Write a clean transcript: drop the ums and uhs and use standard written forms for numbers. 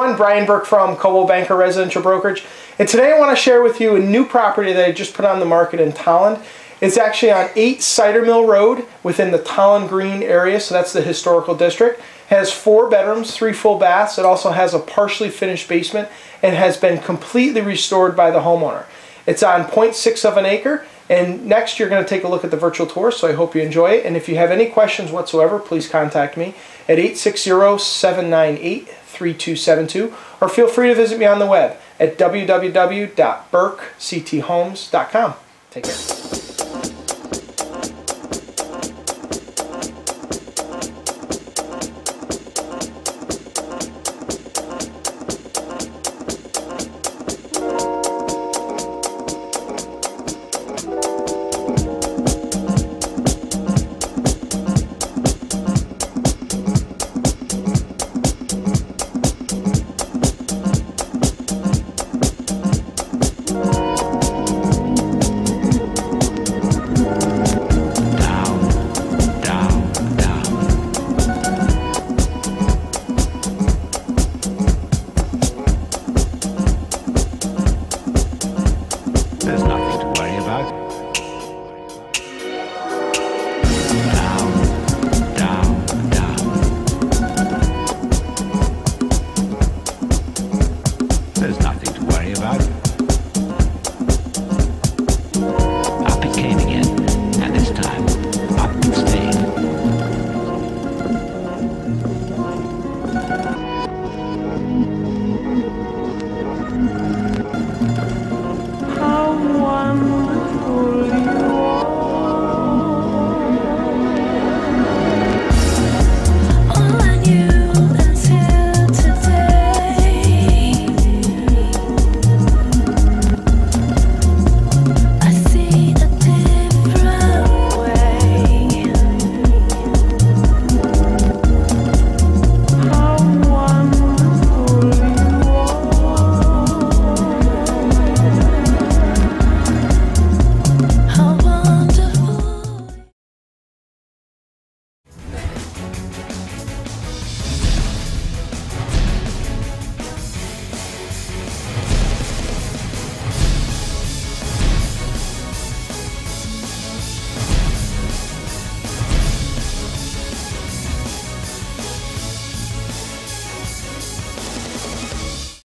everyone, Brian Burke from Coldwell Banker Residential Brokerage, and today I want to share with you a new property that I just put on the market in Tolland. It's actually on 8 Cider Mill Road within the Tolland Green area, so that's the historical district. It has 4 bedrooms, 3 full baths. It also has a partially finished basement and has been completely restored by the homeowner. It's on 0.6 of an acre, and next you're going to take a look at the virtual tour, so I hope you enjoy it. And if you have any questions whatsoever, please contact me at 860-798-3272, or feel free to visit me on the web at www.burkecthomes.com. Take care.